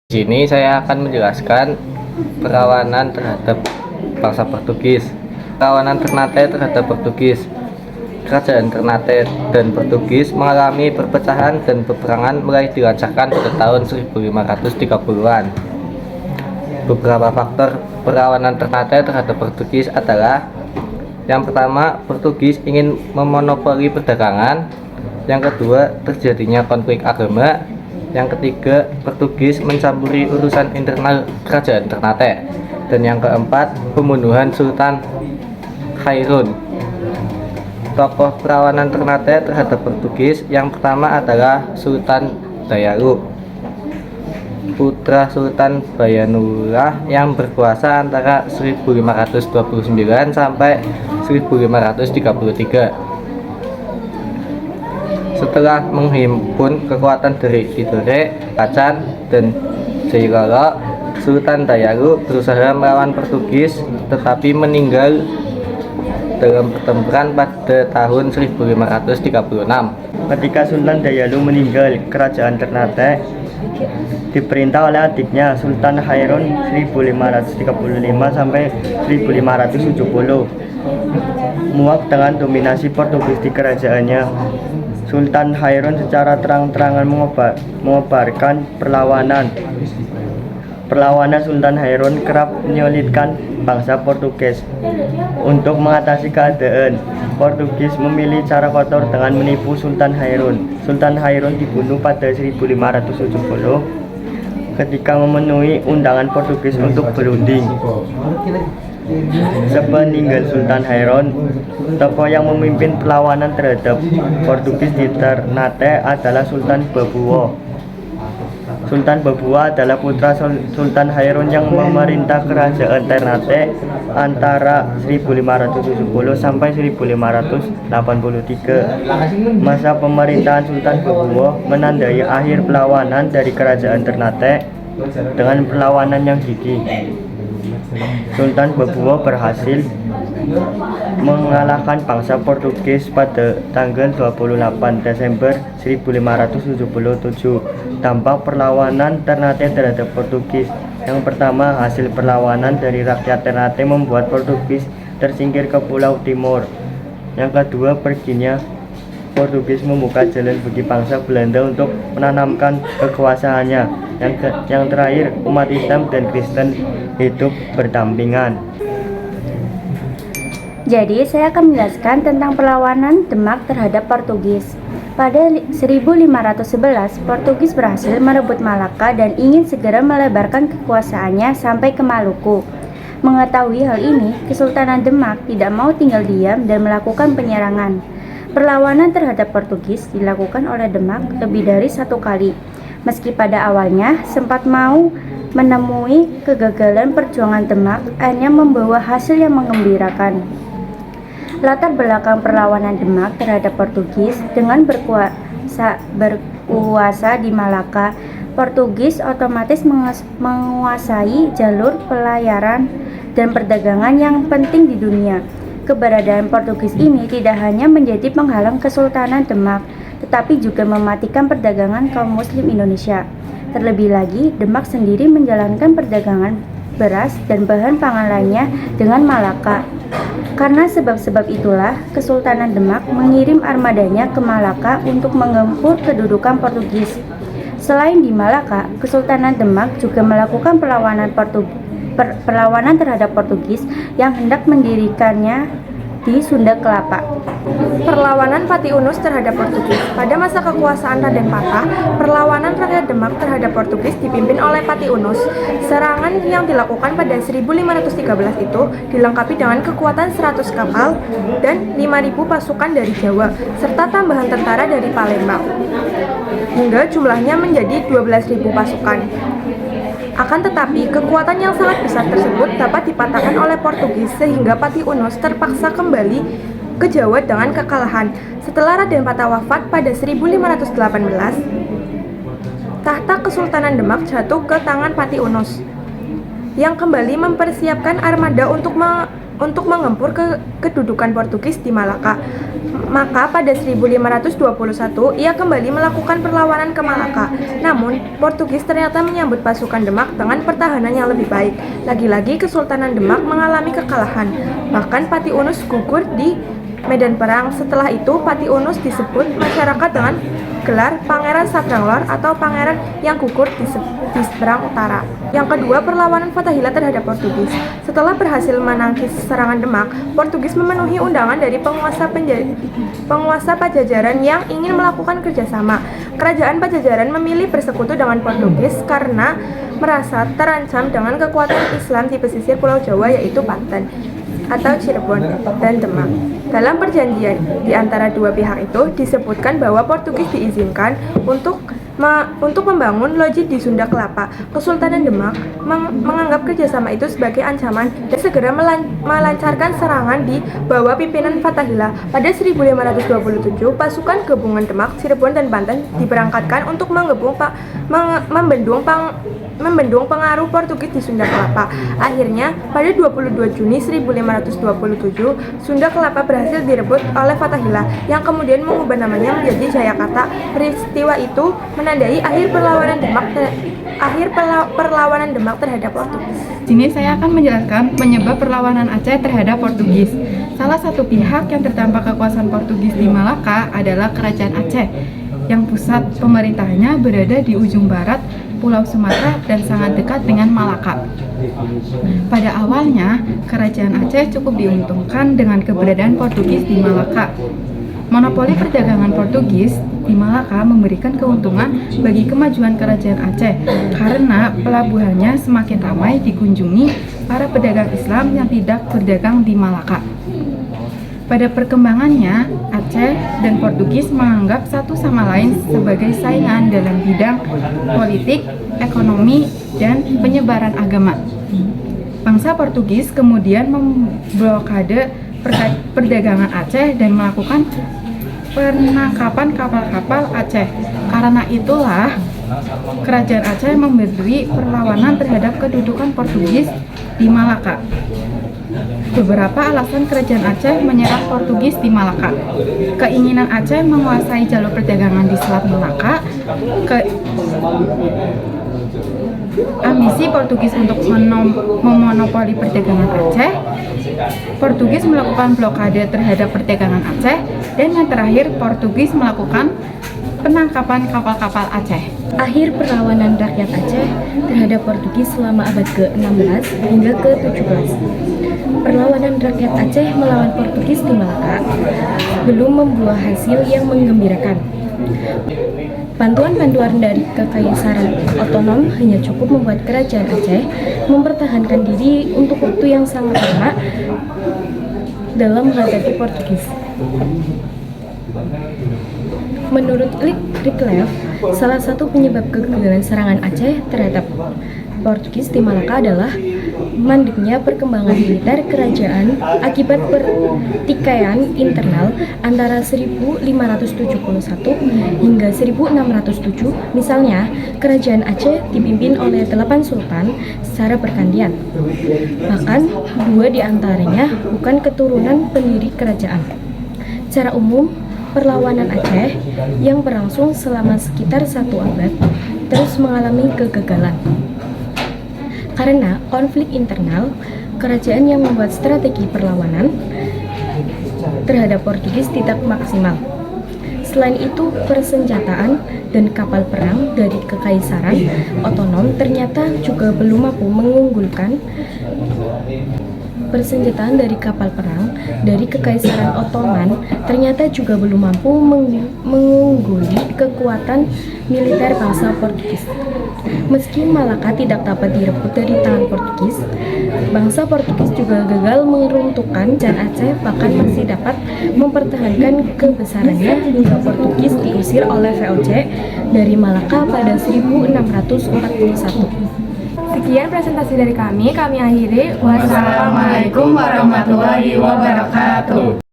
Di sini saya akan menjelaskan perlawanan terhadap bangsa Portugis. Perlawanan Ternate terhadap Portugis. Kerajaan Ternate dan Portugis mengalami perpecahan dan peperangan mulai dilancarkan pada tahun 1530-an. Beberapa faktor perlawanan Ternate terhadap Portugis adalah: yang pertama, Portugis ingin memonopoli perdagangan. Yang kedua, terjadinya konflik agama. Yang ketiga, Portugis mencampuri urusan internal kerajaan Ternate. Dan yang keempat, pembunuhan Sultan Khairun. Tokoh perlawanan Ternate terhadap Portugis yang pertama adalah Sultan Dayalu, putra Sultan Bayanulah yang berkuasa antara 1529 sampai 1533. Setelah menghimpun kekuatan dari Tidore, Kacan, dan Jailolo, Sultan Dayalu berusaha melawan Portugis tetapi meninggal dalam pertempuran pada tahun 1536. Ketika Sultan Dayalu meninggal, kerajaan Ternate diperintah oleh adiknya Sultan Khairun 1535 sampai 1570. Muak dengan dominasi Portugis di kerajaannya, Sultan Khairun secara terang-terangan mengobarkan perlawanan. Perlawanan Sultan Khairun kerap menyulitkan bangsa Portugis. Untuk mengatasi keadaan, Portugis memilih cara kotor dengan menipu Sultan Khairun. Sultan Khairun dibunuh pada 1570 ketika memenuhi undangan Portugis untuk berunding. Sepeninggal Sultan Khairun, tokoh yang memimpin perlawanan terhadap Portugis di Ternate adalah Sultan Babuo. Sultan Babuo adalah putra Sultan Khairun yang memerintah kerajaan Ternate antara 1570 sampai 1583. Masa pemerintahan Sultan Babuo menandai akhir perlawanan dari kerajaan Ternate dengan perlawanan yang gigih. Sultan Babuo berhasil mengalahkan bangsa Portugis pada tanggal 28 Desember 1577. Dampak perlawanan Ternate terhadap Portugis. Yang pertama, hasil perlawanan dari rakyat Ternate membuat Portugis tersingkir ke Pulau Timor. Yang kedua, perginya Portugis membuka jalan bagi bangsa Belanda untuk menanamkan kekuasaannya. Yang terakhir, umat Islam dan Kristen hidup berdampingan. Jadi, saya akan menjelaskan tentang perlawanan Demak terhadap Portugis. Pada 1511, Portugis berhasil merebut Malaka dan ingin segera melebarkan kekuasaannya sampai ke Maluku. Mengetahui hal ini, Kesultanan Demak tidak mau tinggal diam dan melakukan penyerangan. Perlawanan terhadap Portugis dilakukan oleh Demak lebih dari satu kali. Meski pada awalnya sempat mau menemui kegagalan, perjuangan Demak akhirnya membawa hasil yang menggembirakan. Latar belakang perlawanan Demak terhadap Portugis: dengan berkuasa di Malaka, Portugis otomatis menguasai jalur pelayaran dan perdagangan yang penting di dunia. Keberadaan Portugis ini tidak hanya menjadi penghalang Kesultanan Demak, tetapi juga mematikan perdagangan kaum muslim Indonesia. Terlebih lagi, Demak sendiri menjalankan perdagangan beras dan bahan pangan lainnya dengan Malaka. Karena sebab-sebab itulah, Kesultanan Demak mengirim armadanya ke Malaka untuk menggempur kedudukan Portugis. Selain di Malaka, Kesultanan Demak juga melakukan perlawanan terhadap Portugis yang hendak mendirikannya di Sunda Kelapa. Perlawanan Patiunus terhadap Portugis. Pada masa kekuasaan Raden Patah, perlawanan rakyat Demak terhadap Portugis dipimpin oleh Patiunus. Serangan yang dilakukan pada 1513 itu dilengkapi dengan kekuatan 100 kapal dan 5.000 pasukan dari Jawa, serta tambahan tentara dari Palembang, hingga jumlahnya menjadi 12.000 pasukan. Akan tetapi, kekuatan yang sangat besar tersebut dapat dipatahkan oleh Portugis sehingga Patiunus terpaksa kembali ke Jawa dengan kekalahan. Setelah Raden Patah wafat pada 1518, tahta Kesultanan Demak jatuh ke tangan Patiunus yang kembali mempersiapkan armada untuk untuk mengempur kedudukan Portugis di Malaka. Maka pada 1521 ia kembali melakukan perlawanan ke Malaka. Namun Portugis ternyata menyambut pasukan Demak dengan pertahanan yang lebih baik. Lagi-lagi Kesultanan Demak mengalami kekalahan. Bahkan Pati Unus gugur di medan perang. Setelah itu Pati Unus disebut masyarakat dengan gelar Pangeran Sabranglor atau Pangeran yang gugur di seberang utara. Yang kedua, perlawanan Fathahillah terhadap Portugis. Setelah berhasil menangkis serangan Demak, Portugis memenuhi undangan dari penguasa Pajajaran yang ingin melakukan kerjasama. Kerajaan Pajajaran memilih bersekutu dengan Portugis karena merasa terancam dengan kekuatan Islam di pesisir Pulau Jawa, yaitu Banten atau Cirebon dan Demak. Dalam perjanjian di antara dua pihak itu disebutkan bahwa Portugis diizinkan untuk membangun loji di Sunda Kelapa. Kesultanan Demak menganggap kerjasama itu sebagai ancaman dan segera melancarkan serangan di bawah pimpinan Fathahillah. Pada 1527, pasukan gabungan Demak, Cirebon, dan Banten diberangkatkan untuk membendung pengaruh Portugis di Sunda Kelapa. Akhirnya, pada 22 Juni 1527, Sunda Kelapa berhasil direbut oleh Fathahillah yang kemudian mengubah namanya menjadi Jayakarta. Peristiwa itu menandai akhir perlawanan Demak terhadap Portugis. Sini saya akan menjelaskan penyebab perlawanan Aceh terhadap Portugis. Salah satu pihak yang terdampak kekuasaan Portugis di Malaka adalah Kerajaan Aceh, yang pusat pemerintahannya berada di ujung barat Pulau Sumatera dan sangat dekat dengan Malaka. Pada awalnya, Kerajaan Aceh cukup diuntungkan dengan keberadaan Portugis di Malaka. Monopoli perdagangan Portugis di Malaka memberikan keuntungan bagi kemajuan Kerajaan Aceh karena pelabuhannya semakin ramai dikunjungi para pedagang Islam yang tidak berdagang di Malaka. Pada perkembangannya, Aceh dan Portugis menganggap satu sama lain sebagai saingan dalam bidang politik, ekonomi, dan penyebaran agama. Bangsa Portugis kemudian memblokade perdagangan Aceh dan melakukan penangkapan kapal-kapal Aceh. Karena itulah Kerajaan Aceh memberi perlawanan terhadap kedudukan Portugis di Malaka. Beberapa alasan Kerajaan Aceh menyerang Portugis di Malaka. Keinginan Aceh menguasai jalur perdagangan di Selat Malaka, ambisi Portugis untuk memonopoli perdagangan Aceh, Portugis melakukan blokade terhadap perdagangan Aceh, dan yang terakhir Portugis melakukan penangkapan kapal-kapal Aceh. Akhir perlawanan rakyat Aceh terhadap Portugis selama abad ke-16 hingga ke-17. Perlawanan rakyat Aceh melawan Portugis di Malaka belum membuah hasil yang menggembirakan. Bantuan-bantuan dari Kekaisaran Otonom hanya cukup membuat Kerajaan Aceh mempertahankan diri untuk waktu yang sangat lama dalam menghadapi Portugis. Menurut Rickleff, salah satu penyebab kegagalan serangan Aceh terhadap Portugis di Malaka adalah mandeknya perkembangan militer kerajaan akibat pertikaian internal antara 1571 hingga 1607. Misalnya, Kerajaan Aceh dipimpin oleh 8 sultan secara bergantian. Bahkan, 2 di antaranya bukan keturunan pendiri kerajaan. Secara umum, perlawanan Aceh yang berlangsung selama sekitar 1 abad terus mengalami kegagalan. Karena konflik internal, kerajaan yang membuat strategi perlawanan terhadap Portugis tidak maksimal. Selain itu, persenjataan dan kapal perang dari Kekaisaran Otonom ternyata juga belum mampu mengunggulkan persenjataan dari kapal perang dari Kekaisaran Ottoman ternyata juga belum mampu mengungguli kekuatan militer bangsa Portugis. Meski Malaka tidak dapat direbut dari tangan Portugis, bangsa Portugis juga gagal meruntuhkan Kerajaan Aceh, bahkan masih dapat mempertahankan kebesarannya hingga Portugis diusir oleh VOC dari Malaka pada 1641. Sekian presentasi dari kami akhiri. Wassalamualaikum warahmatullahi wabarakatuh.